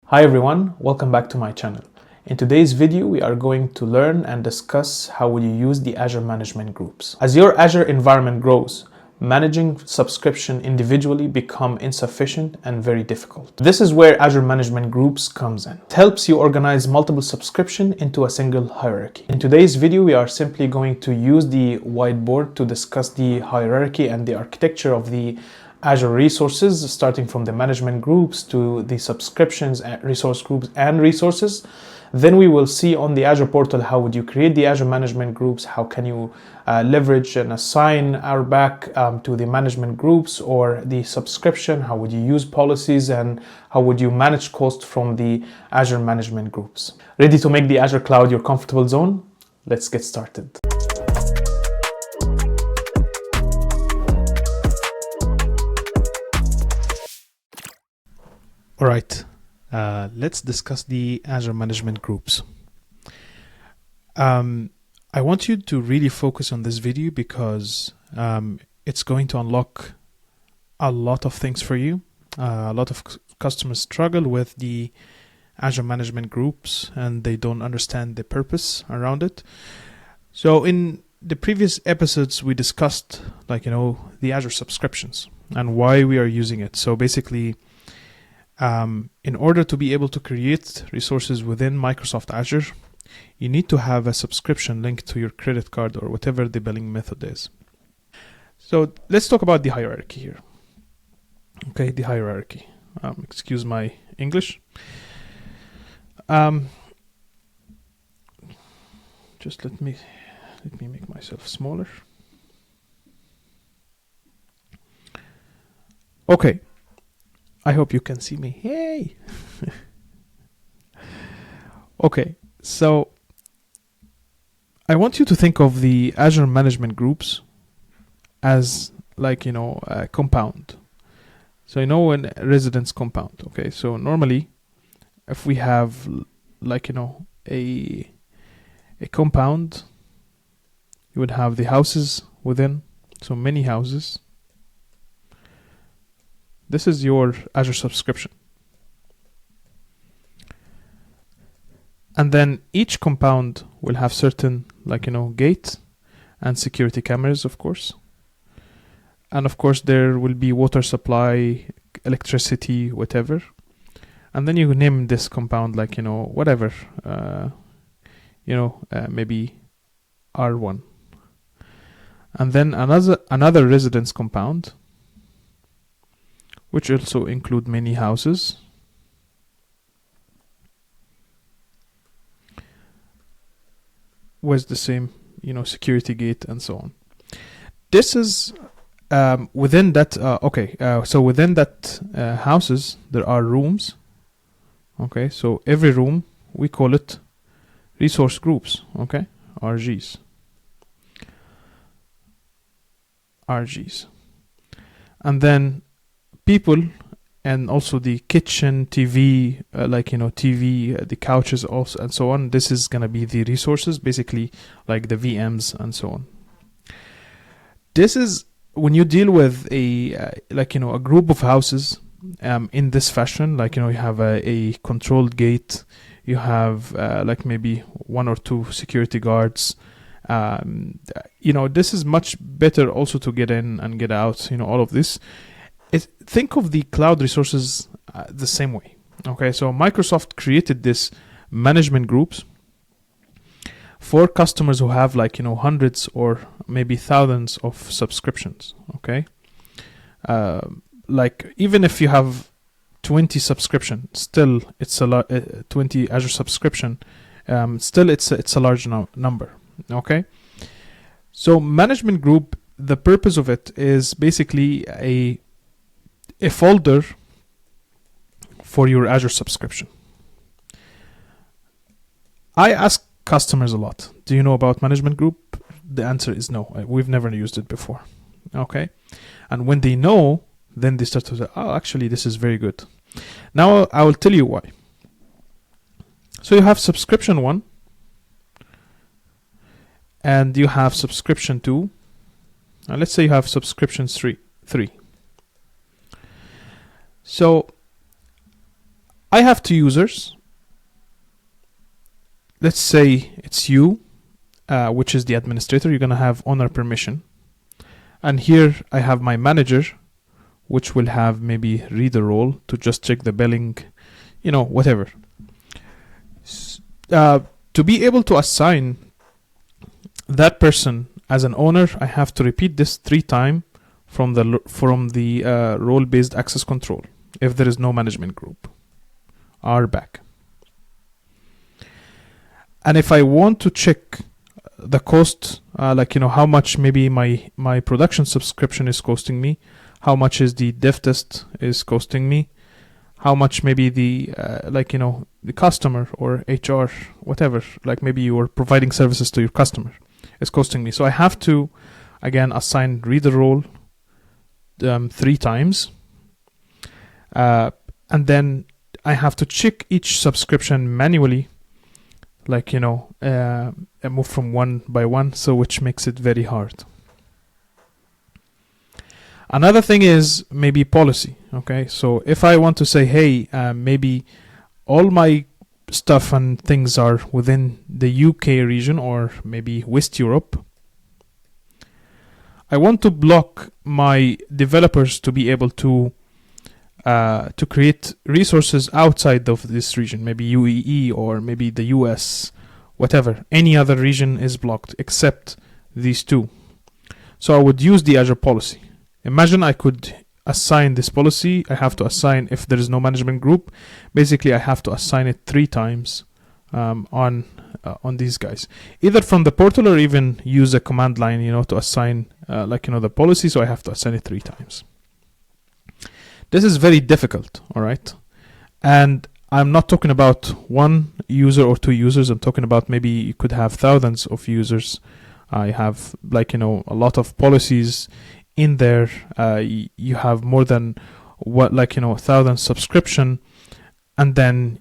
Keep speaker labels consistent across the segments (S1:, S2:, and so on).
S1: Hi everyone, welcome back to my channel. In today's video, we are going to learn and discuss how will you use the Azure Management Groups. As your Azure environment grows, managing subscription individually become insufficient and very difficult. This is where Azure Management Groups comes in. It helps you organize multiple subscription into a single hierarchy. In today's video, we are simply going to use the whiteboard to discuss the hierarchy and the architecture of the Azure resources, starting from the management groups to the subscriptions, resource groups, and resources. Then we will see on the Azure portal how would you create the Azure management groups, how can you leverage and assign our back to the management groups or the subscription, how would you use policies, and how would you manage cost from the Azure management groups. Ready to make the Azure cloud your comfortable zone? Let's get started. All right, let's discuss the Azure Management Groups. I want you to really focus on this video because it's going to unlock a lot of things for you. A lot of customers struggle with the Azure Management Groups and they don't understand the purpose around it. So in the previous episodes, we discussed the Azure subscriptions and why we are using it. So basically, in order to be able to create resources within Microsoft Azure, you need to have a subscription linked to your credit card or whatever the billing method is. So let's talk about the hierarchy here. Okay, the hierarchy. Excuse my English. Just let me make myself smaller. Okay. I hope you can see me. Hey! Okay, so I want you to think of the Azure Management Groups as a compound. So in a residence compound. Okay, so normally if we have a compound, you would have the houses within, so many houses. This is your Azure subscription. And then each compound will have certain gates and security cameras, of course. And of course there will be water supply, electricity, whatever. And then you name this compound whatever, maybe R1. And then another residence compound, which also include many houses. With the same, security gate and so on. This is within that. So within that houses, there are rooms. Okay, so every room we call it resource groups. Okay, RGs. And then people and also the kitchen, TV, TV, the couches also, and so on. This is gonna be the resources, basically like the VMs and so on. This is when you deal with a group of houses in this fashion. You have a controlled gate. You have maybe one or two security guards. This is much better also to get in and get out. All of this. Think of the cloud resources the same way. Okay, so Microsoft created this management groups for customers who have hundreds or maybe thousands of subscriptions. Okay, even if you have 20 subscription, still it's a lot. 20 Azure subscription, still it's a large number. Okay, so management group, the purpose of it is basically a folder for your Azure subscription. I ask customers a lot, do you know about management group? The answer is no. We've never used it before. Okay. And when they know, then they start to say, oh, actually, this is very good. Now I will tell you why. So you have subscription 1 and you have subscription 2. And let's say you have subscription 3. So I have two users. Let's say it's you, which is the administrator. You're going to have owner permission. And here I have my manager, which will have maybe reader role to just check the billing, whatever. To be able to assign that person as an owner, I have to repeat this 3 times from the role-based access control if there is no management group. RBAC. And if I want to check the cost, how much maybe my production subscription is costing me, how much is the dev test is costing me, how much maybe the customer or HR, whatever, maybe you are providing services to your customer, is costing me. So I have to, again, assign reader role 3 times. And then I have to check each subscription manually, move from one by one, so which makes it very hard. Another thing is maybe policy. Okay, so if I want to say, hey, maybe all my stuff and things are within the UK region or maybe West Europe, I want to block my developers to be able to create resources outside of this region, maybe UAE or maybe the US, whatever. Any other region is blocked except these 2. So I would use the Azure policy. Imagine I could assign this policy. I have to assign, if there is no management group, basically I have to assign it 3 times on these guys, either from the portal or even use a command line, to assign the policy. So I have to assign it 3 times. This is very difficult, all right? And I'm not talking about 1 user or 2 users. I'm talking about maybe you could have thousands of users. I have a lot of policies in there. You have more than 1,000 subscription, and then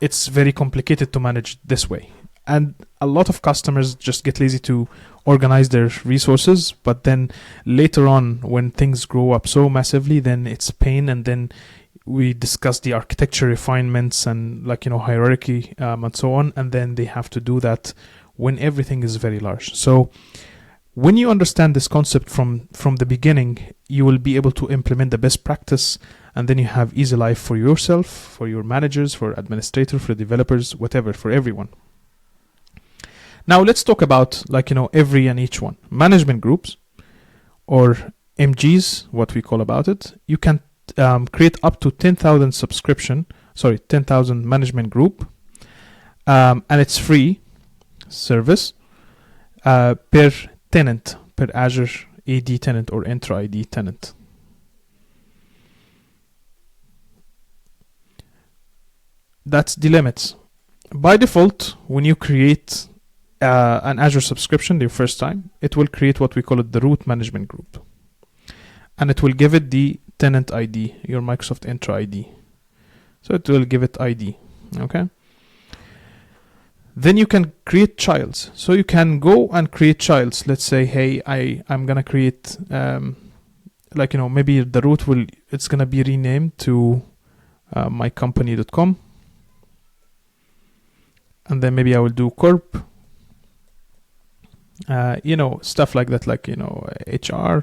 S1: it's very complicated to manage this way. And a lot of customers just get lazy to organize their resources, but then later on when things grow up so massively, then it's pain. And then we discuss the architecture refinements and hierarchy and so on, and then they have to do that when everything is very large. So when you understand this concept from the beginning, you will be able to implement the best practice, and then you have easy life for yourself, for your managers, for administrators, for developers, whatever, for everyone. Now let's talk about every and each one. Management groups, or MGs, what we call about it. You can create up to 10,000 10,000 management group, and it's free service per tenant, per Azure AD tenant or Entra ID tenant. That's the limits. By default, when you create an Azure subscription the first time, it will create what we call it the root management group, and it will give it the tenant ID, your Microsoft Entra ID. So it will give it ID. Okay. Then you can create childs. So you can go and create childs. Let's say, hey, I'm gonna create maybe the root it's gonna be renamed to mycompany.com, and then maybe I will do corp. Stuff like that, HR,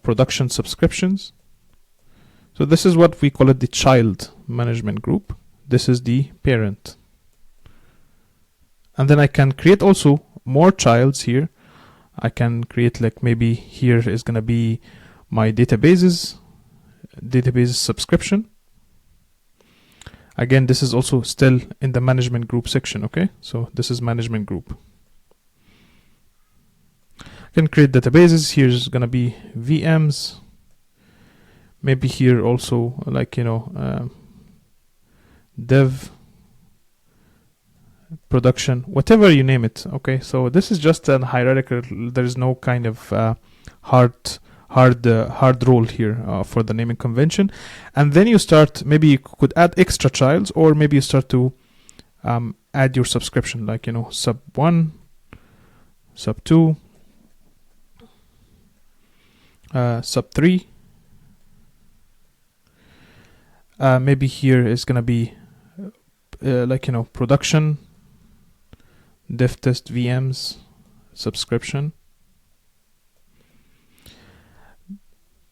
S1: production subscriptions. So this is what we call it, the child management group. This is the parent. And then I can create also more childs here. I can create maybe here is going to be my database subscription. Again, this is also still in the management group section. Okay, so this is management group. I can create databases. Here's going to be VMs. Maybe here also dev, production, whatever you name it. Okay, so this is just an hierarchical. There is no kind of hard rule here for the naming convention. And then you start, maybe you could add extra childs, or maybe you start to add your subscription, sub 1, sub 2, sub 3. maybe here is gonna be production, dev test VMs, subscription.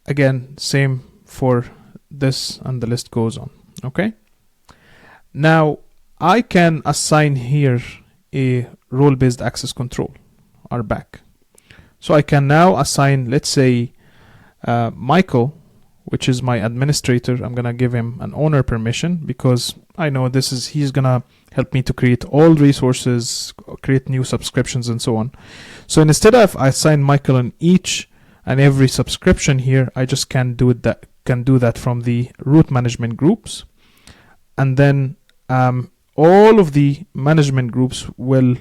S1: Again, same for this, and the list goes on. Okay. Now I can assign here a role-based access control, RBAC. So I can now assign, let's say, Michael, which is my administrator. I'm gonna give him an owner permission because I know he's gonna help me to create all resources, create new subscriptions, and so on. So instead of I assign Michael on each and every subscription here, I just can do that from the root management groups, and then all of the management groups will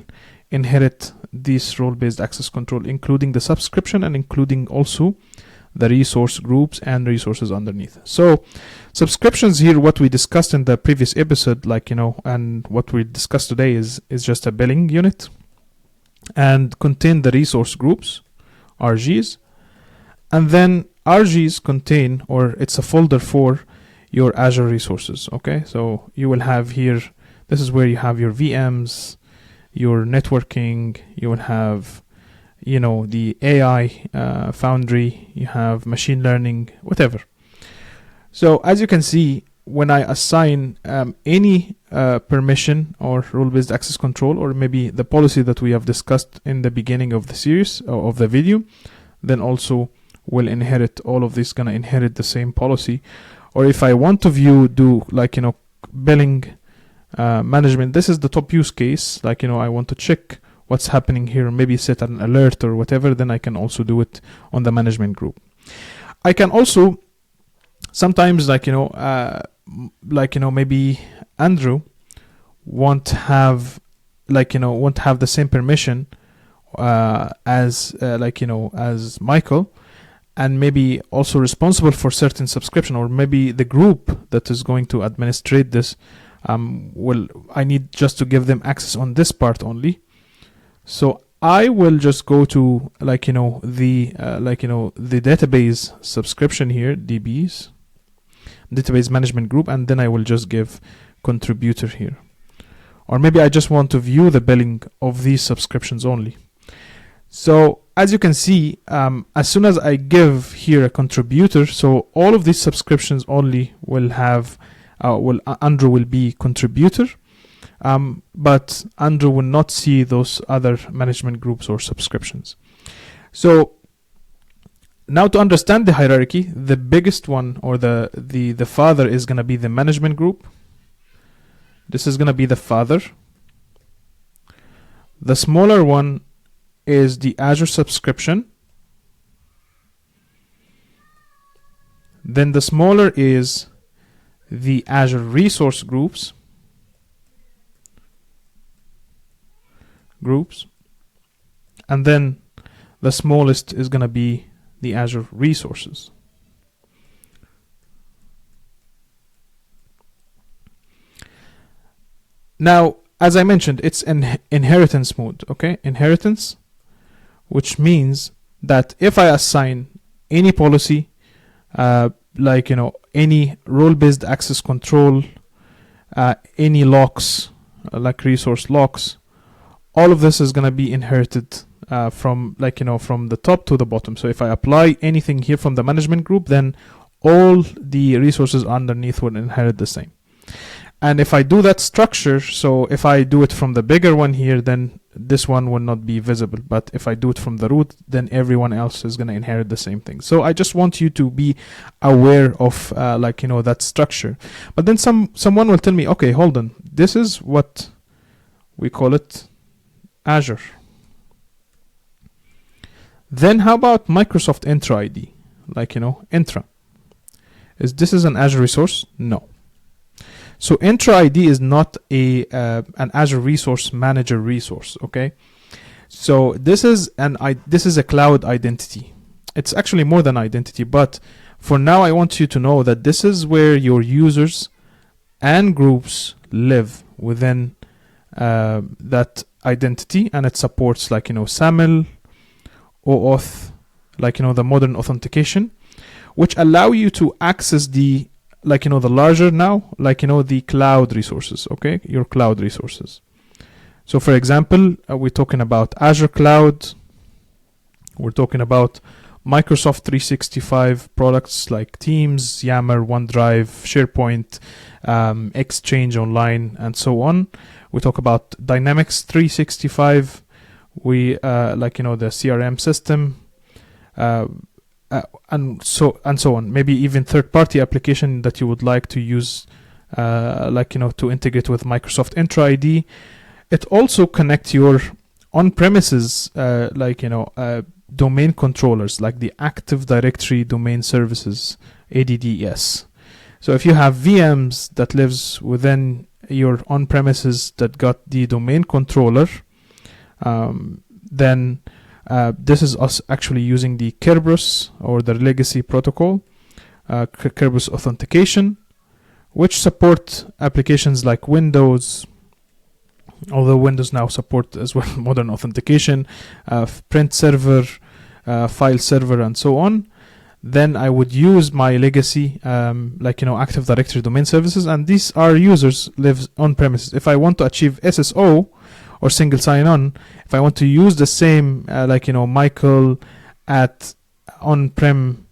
S1: inherit this role-based access control, including the subscription and including also the resource groups and resources underneath. So subscriptions here, what we discussed in the previous episode, and what we discussed today is just a billing unit and contain the resource groups, RGs, and then RGs contain, or it's a folder for your Azure resources. Okay, so you will have here, this is where you have your VMs, your networking, you will have the AI foundry, you have machine learning, whatever. So as you can see, when I assign any permission or role-based access control, or maybe the policy that we have discussed in the beginning of the series of the video, then also will inherit all of this, gonna inherit the same policy. Or if I want to do billing management, this is the top use case, I want to check what's happening here, maybe set an alert or whatever, then I can also do it on the management group. I can also sometimes maybe Andrew won't have the same permission as Michael, and maybe also responsible for certain subscription, or maybe the group that is going to administrate this I need just to give them access on this part only. So I will just go to the database subscription here, DBs, database management group, and then I will just give contributor here. Or maybe I just want to view the billing of these subscriptions only. So as you can see, as soon as I give here a contributor, so all of these subscriptions only will have, Andrew will be contributor, but Andrew will not see those other management groups or subscriptions. So now to understand the hierarchy, the biggest one, or the father, is going to be the management group. This is going to be the father. The smaller one is the Azure subscription. Then the smaller is the Azure resource groups. And then the smallest is going to be the Azure resources. Now, as I mentioned, it's an inheritance mode, okay? Inheritance, which means that if I assign any policy, any role-based access control, any locks, like resource locks, all of this is going to be inherited from the top to the bottom. So if I apply anything here from the management group, then all the resources underneath will inherit the same. And if I do that structure, so if I do it from the bigger one here, then this one will not be visible. But if I do it from the root, then everyone else is going to inherit the same thing. So I just want you to be aware of that structure. But then someone will tell me, okay, hold on, this is what we call it Azure. Then how about Microsoft Entra ID? Entra. Is this an Azure resource? No. So Entra ID is not an Azure Resource Manager resource, okay? So this is a cloud identity. It's actually more than identity, but for now I want you to know that this is where your users and groups live within that identity, and it supports SAML, OAuth, the modern authentication, which allow you to access the like, you know, the larger now, like, you know, the cloud resources, okay? Your cloud resources. So for example, we're talking about Azure Cloud. We're talking about Microsoft 365 products like Teams, Yammer, OneDrive, SharePoint, Exchange Online, and so on. We talk about Dynamics 365. We like, you know, the CRM system, and so on. Maybe even third-party application that you would like to use, like, you know, to integrate with Microsoft Entra ID. It also connects your on-premises, like, you know, domain controllers, like the Active Directory Domain Services, ADDS. So if you have VMs that lives within your on-premises that got the domain controller, then this is us actually using the Kerberos or the legacy protocol, Kerberos authentication, which support applications like Windows, although Windows now support as well modern authentication, print server, file server, and so on. Then I would use my legacy, like, you know, Active Directory Domain Services, and these are users live on premises. If I want to achieve SSO or single sign-on, if I want to use the same, like, you know, Michael at onprem.com,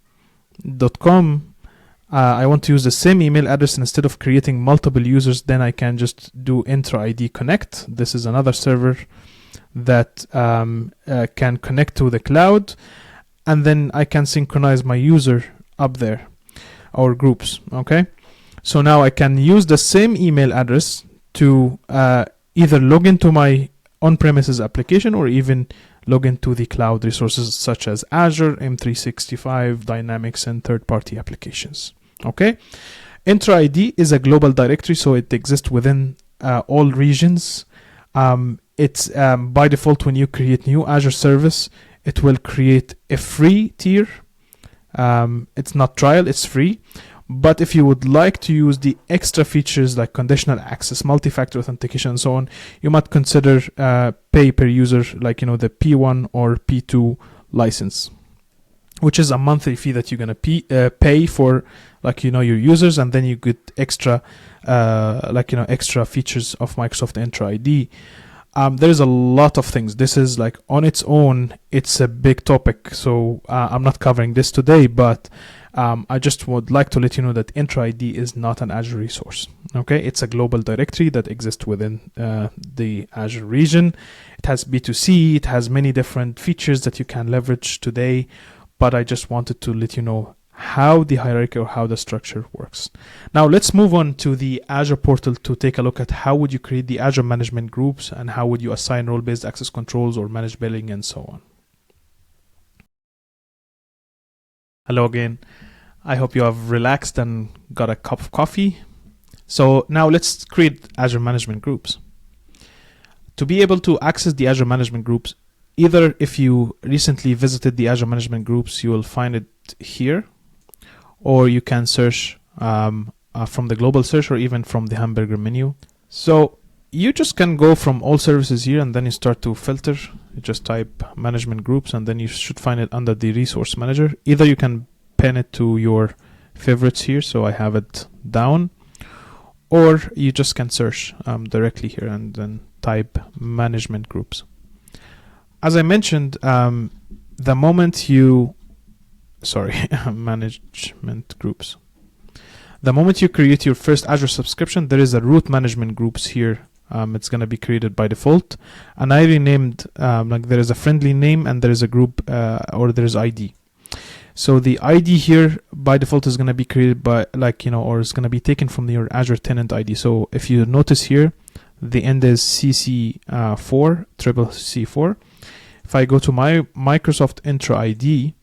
S1: I want to use the same email address instead of creating multiple users, then I can just do Entra ID Connect. This is another server that can connect to the cloud, and then I can synchronize my user up there, or groups, okay? So now I can use the same email address to either log into my on-premises application or even log into the cloud resources such as Azure, M365, Dynamics, and third-party applications. Okay, Entra ID is a global directory, so it exists within all regions. It's by default, when you create new Azure service, it will create a free tier. It's not trial, it's free. But if you would like to use the extra features like conditional access, multi-factor authentication, and so on, you might consider pay per user, like, you know, the P1 or P2 license, which is a monthly fee that you're gonna pay for, like, you know, your users, and then you get extra, like, you know, extra features of Microsoft Entra ID. There's a lot of things. This is like on its own, it's a big topic, so I'm not covering this today, but I just would like to let you know that Entra ID is not an Azure resource. Okay, it's a global directory that exists within the Azure region. It has B2C, it has many different features that you can leverage today, but I just wanted to let you know how the hierarchy or how the structure works. Now let's move on to the Azure portal to take a look at how would you create the Azure Management Groups and how would you assign role-based access controls or manage billing and so on. Hello again. I hope you have relaxed and got a cup of coffee. So now let's create Azure Management Groups. To be able to access the Azure Management Groups, either if you recently visited the Azure Management Groups, you will find it here, or you can search from the global search or even from the hamburger menu. So you just can go from all services here and then you start to filter. You just type management groups and then you should find it under the resource manager. Either you can pin it to your favorites here, so I have it down, or you just can search directly here and then type management groups. As I mentioned, the moment you management groups. The moment you create your first Azure subscription, there is a root management groups here. It's going to be created by default, and I renamed, like, there is a friendly name and there is a group, or there is ID. So the ID here by default is going to be created by, like, you know, or is going to be taken from your Azure tenant ID. So if you notice here, the end is CC4, triple C4. If I go to my Microsoft Entra ID,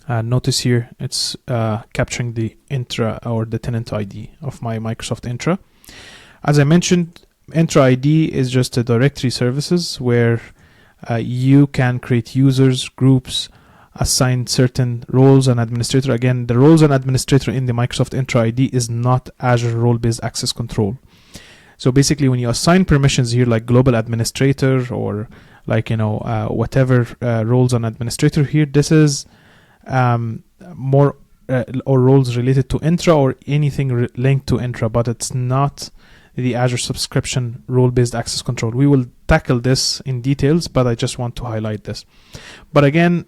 S1: notice here it's capturing the Entra or the tenant ID of my Microsoft Entra. As I mentioned, Entra ID is just a directory services where you can create users, groups, assign certain roles and administrator. Again, the roles and administrator in the Microsoft Entra ID is not Azure role-based access control. So basically, when you assign permissions here, like global administrator or, like, you know, whatever roles and administrator here, this is more or roles related to Intra or anything linked to Intra, but it's not the Azure subscription role-based access control. We will tackle this in details, but I just want to highlight this. But again,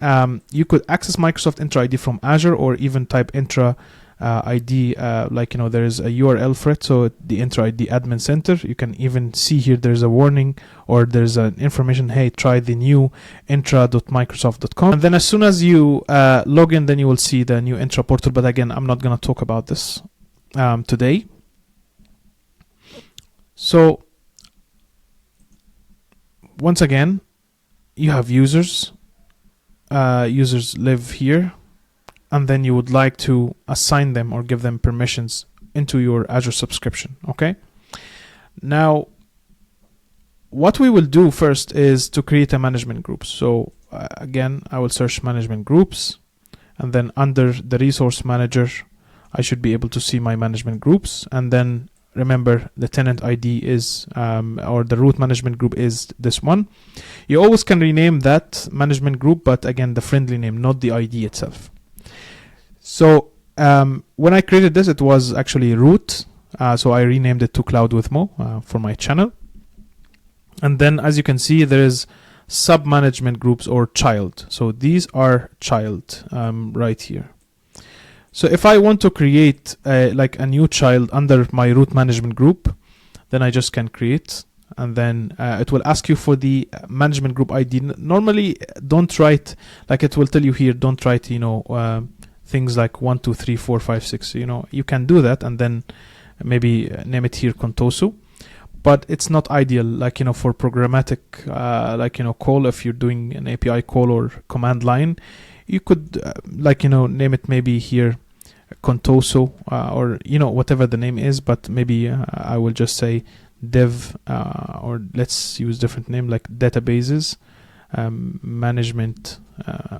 S1: you could access Microsoft Intra ID from Azure, or even type Intra ID, there is a URL for it, so the Intra ID admin center. You can even see here there's a warning, or there's an information, hey, try the new intra.microsoft.com. And then as soon as you log in, then you will see the new Intra portal. But again, I'm not going to talk about this today. So once again, you have users. Users live here, and then you would like to assign them or give them permissions into your Azure subscription. Okay. Now, what we will do first is to create a management group. So again, I will search management groups, and then under the resource manager, I should be able to see my management groups. And then remember, the tenant ID is, or the root management group is this one. You always can rename that management group, but again, the friendly name, not the ID itself. So when I created this, it was actually root. So I renamed it to Cloud with Mo for my channel. And then as you can see, there is sub-management groups or child. So these are child right here. So if I want to create like a new child under my root management group, then I just can create, and then it will ask you for the management group ID. Normally, don't write, like it will tell you here, don't write, things like 1, 2, 3, 4, 5, 6. You can do that, and then maybe name it here Contoso. But it's not ideal, like, for programmatic, call. If you're doing an API call or command line, you could, name it maybe here Contoso, or, whatever the name is. But maybe I will just say dev, or let's use different name like databases, management,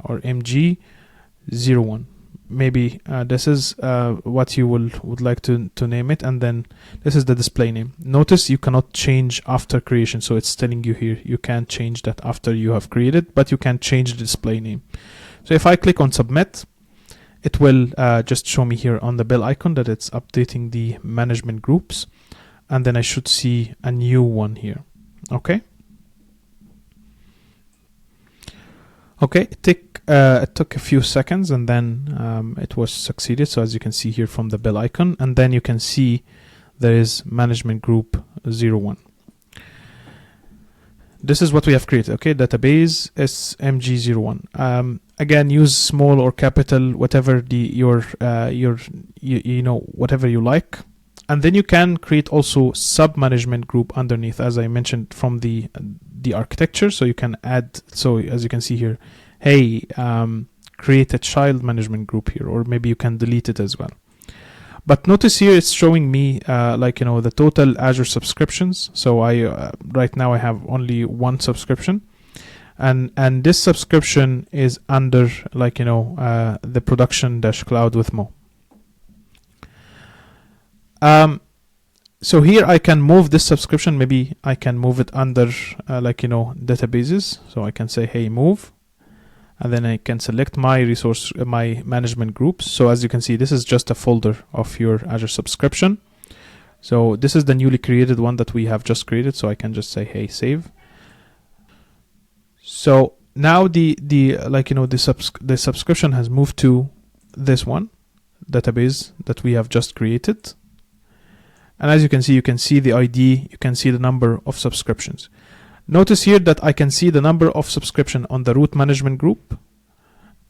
S1: or MG01. Maybe this is what you would like to name it, and then this is the display name. Notice you cannot change after creation, so it's telling you here you can't change that after you have created, but you can change the display name. So if I click on submit, it will just show me here on the bell icon that it's updating the management groups, and then I should see a new one here. Okay. Okay, it took a few seconds, and then it was succeeded. So as you can see here from the bell icon, and then you can see there is management group 01. This is what we have created. Okay, database SMG01. Again, use small or capital, whatever whatever you like. And then you can create also sub-management group underneath, as I mentioned, from the architecture. So you can add, so as you can see here, hey, create a child management group here, or maybe you can delete it as well. But notice here it's showing me the total Azure subscriptions. So I right now I have only one subscription, and this subscription is under the production-cloud with Mo. So here I can move this subscription. Maybe I can move it under databases. So I can say, hey, move, and then I can select my resource, my management groups. So as you can see, this is just a folder of your Azure subscription. So this is the newly created one that we have just created. So I can just say, hey, save. So now the subscription has moved to this one database that we have just created. And as you can see the ID, you can see the number of subscriptions. Notice here that I can see the number of subscription on the root management group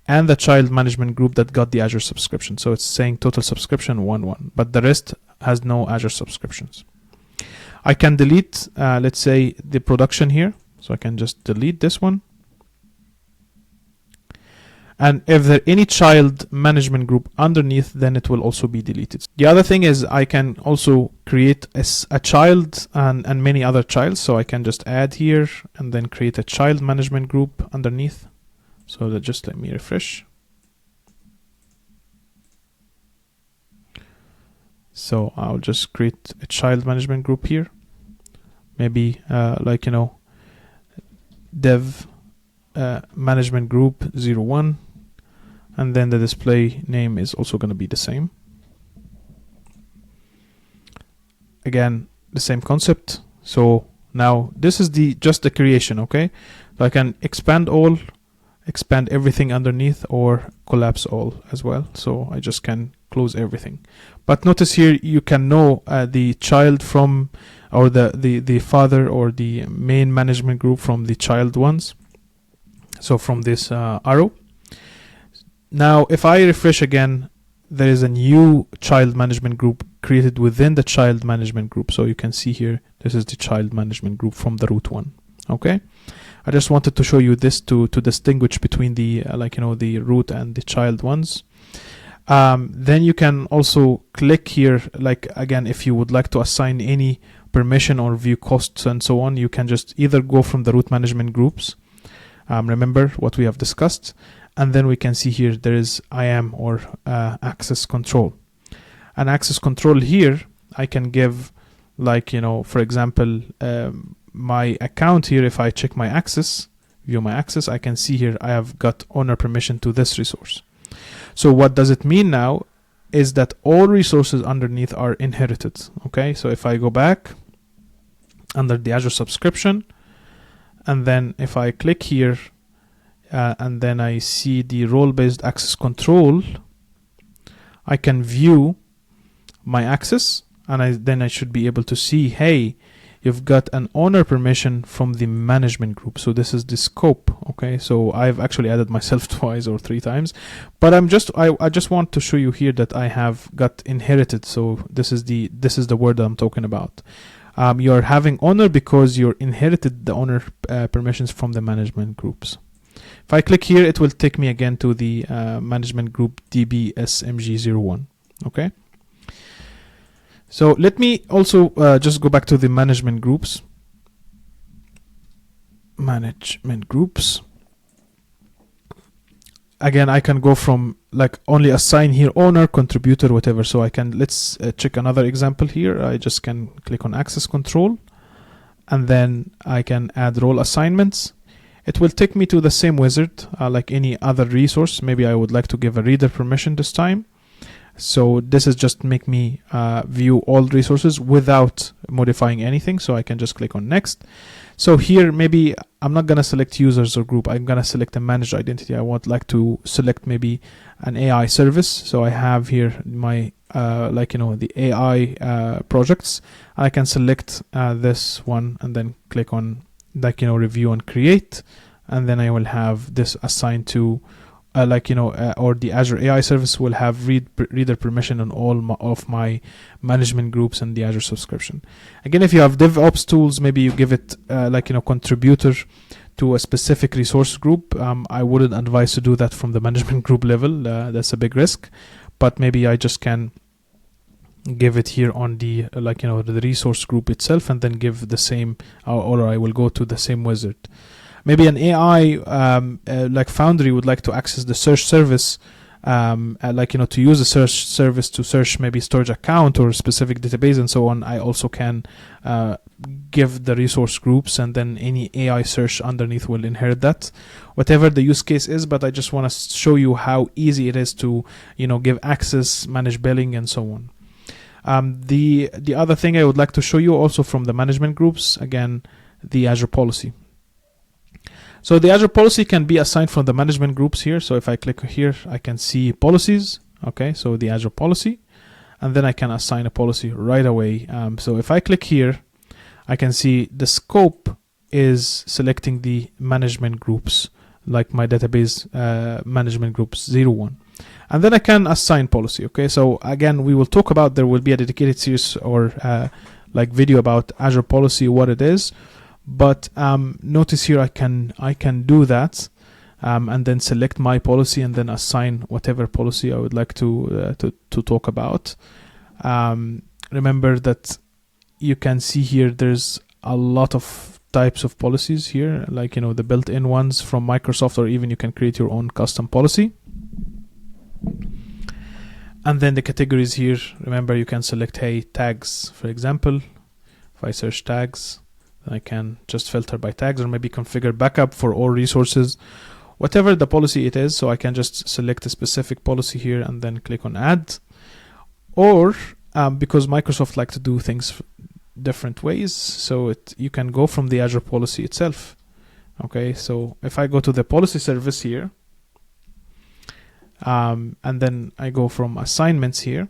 S1: and the child management group that got the Azure subscription. So it's saying total subscription 1, but the rest has no Azure subscriptions. I can delete, let's say, the production here. So I can just delete this one. And if there any child management group underneath, then it will also be deleted. The other thing is I can also create a child and many other childs. So I can just add here and then create a child management group underneath. So that just let me refresh. So I'll just create a child management group here. Maybe dev management group 01. and then the display name is also going to be the same. Again, the same concept. So now this is just the creation, okay? So I can expand all, expand everything underneath, or collapse all as well. So I just can close everything. But notice here you can know the child from, or the father or the main management group from the child ones. So from this arrow. Now if I refresh again, there is a new child management group created within the child management group. So you can see here, this is the child management group from the root one. Okay, I just wanted to show you this to distinguish between the the root and the child ones. Then you can also click here, like again, if you would like to assign any permission or view costs and so on, you can just either go from the root management groups, remember what we have discussed, and then we can see here there is IAM or access control. And access control here, I can give, like, for example, my account here. If I check my access, view my access, I can see here I have got owner permission to this resource. So what does it mean now is that all resources underneath are inherited. Okay, so if I go back under the Azure subscription, and then if I click here, and then I see the role-based access control, I can view my access, and then I should be able to see, hey, you've got an owner permission from the management group. So this is the scope. Okay, so I've actually added myself twice or 3 times, but I just want to show you here that I have got inherited. So this is the word that I'm talking about. You're having owner because you're inherited the owner permissions from the management groups. If I click here, it will take me again to the management group DBSMG01. Okay. So let me also just go back to the management groups. Management groups. Again, I can go from like only assign here owner, contributor, whatever. So I can, let's check another example here. I just can click on access control, and then I can add role assignments. It will take me to the same wizard like any other resource. Maybe I would like to give a reader permission this time. So this is just make me view all resources without modifying anything. So I can just click on next. So here, maybe I'm not going to select users or group. I'm going to select a managed identity. I would like to select maybe an AI service. So I have here my the AI projects. I can select this one and then click on review and create. And then I will have this assigned to or the Azure AI service will have reader permission on all of my management groups and the Azure subscription. Again, if you have DevOps tools, maybe you give it contributor to a specific resource group. I wouldn't advise to do that from the management group level. That's a big risk. But maybe I just can give it here on the the resource group itself, and then give the same, or I will go to the same wizard. Maybe an AI like Foundry would like to access the search service, to use the search service to search maybe storage account or specific database and so on. I also can give the resource groups, and then any AI search underneath will inherit that, whatever the use case is. But I just want to show you how easy it is to give access, manage billing, and so on. The other thing I would like to show you also from the management groups, again, the Azure policy. So the Azure policy can be assigned from the management groups here. So if I click here, I can see policies. Okay, so the Azure policy, and then I can assign a policy right away. So if I click here, I can see the scope is selecting the management groups, like my database management groups 01. And then I can assign policy. Okay, so again, we will talk about, there will be a dedicated series or video about Azure policy, what it is. But notice here I can do that, and then select my policy and then assign whatever policy I would like to talk about. Remember that you can see here there's a lot of types of policies here, the built-in ones from Microsoft, or even you can create your own custom policy. And then the categories here, remember you can select, hey, tags, for example. If I search tags, I can just filter by tags, or maybe configure backup for all resources, whatever the policy it is. So I can just select a specific policy here and then click on add. Or because Microsoft like to do things different ways, so you can go from the Azure policy itself. Okay, so if I go to the policy service here, and then I go from assignments here,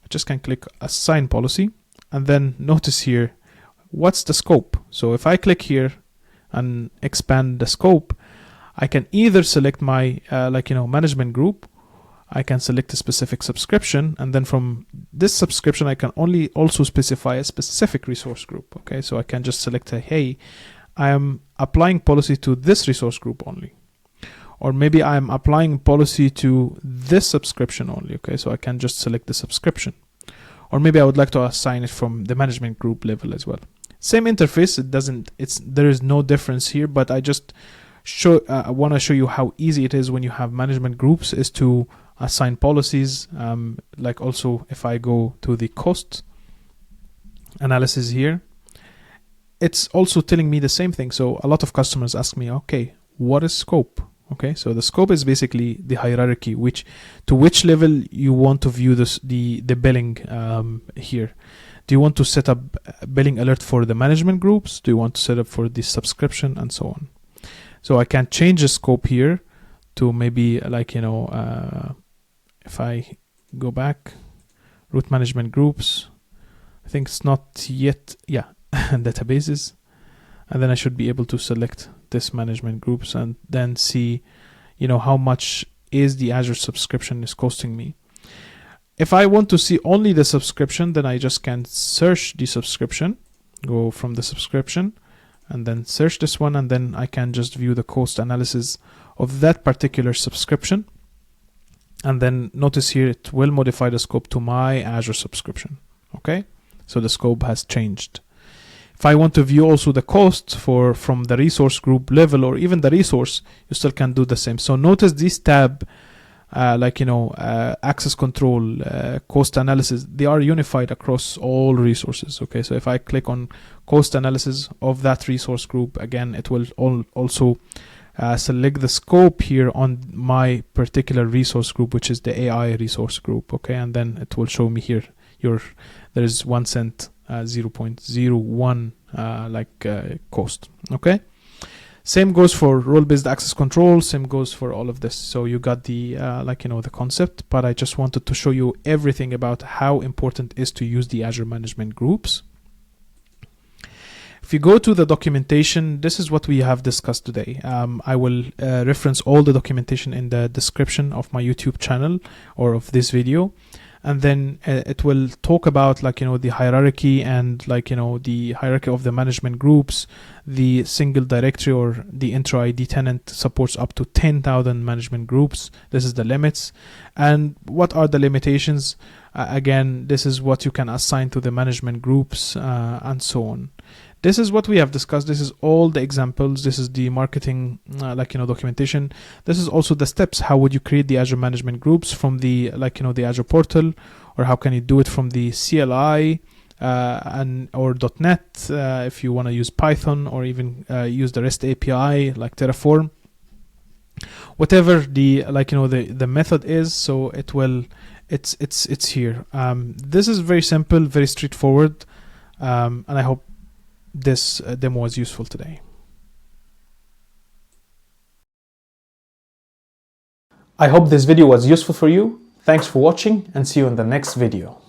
S1: I just can click assign policy, and then notice here what's the scope. So if I click here and expand the scope, I can either select my management group, I can select a specific subscription, and then from this subscription I can also specify a specific resource group. Okay, so I can just select hey, I am applying policy to this resource group only, or maybe I am applying policy to this subscription only. Okay, so I can just select the subscription, or maybe I would like to assign it from the management group level as well. Same interface, there is no difference here, but I just want to show you how easy it is when you have management groups is to assign policies. Like also if I go to the cost analysis here, it's also telling me the same thing. So a lot of customers ask me, okay, what is scope? Okay, so the scope is basically the hierarchy, to which level you want to view the billing here. Do you want to set up billing alert for the management groups? Do you want to set up for the subscription, and so on? So I can change the scope here to maybe if I go back, root management groups, I think it's not yet, databases, and then I should be able to select this management groups and then see, how much is the Azure subscription is costing me. If I want to see only the subscription, then I just can search the subscription, go from the subscription, and then search this one, and then I can just view the cost analysis of that particular subscription. And then notice here it will modify the scope to my Azure subscription. Okay, so the scope has changed. If I want to view also the cost from the resource group level or even the resource, you still can do the same. So notice this tab, access control, cost analysis, they are unified across all resources. Okay, so if I click on cost analysis of that resource group, again, it will also select the scope here on my particular resource group, which is the AI resource group. Okay, and then it will show me here there is 1 cent, 0.01 cost. Okay, same goes for role-based access control, same goes for all of this. So you got the the concept, but I just wanted to show you everything about how important it is to use the Azure Management Groups. If you go to the documentation, this is what we have discussed today. I will reference all the documentation in the description of my YouTube channel or of this video. And then it will talk about the hierarchy and the hierarchy of the management groups. The single directory or the intro ID tenant supports up to 10,000 management groups. This is the limits. And what are the limitations? Again, this is what you can assign to the management groups and so on. This is what we have discussed. This is all the examples. This is the marketing, documentation. This is also the steps. How would you create the Azure Management Groups from the, the Azure portal, or how can you do it from the CLI or .NET if you want to use Python or even use the REST API like Terraform. Whatever the the method is, so it will. It's here. This is very simple, very straightforward, and I hope this demo was useful today. I hope this video was useful for you. Thanks for watching, and see you in the next video.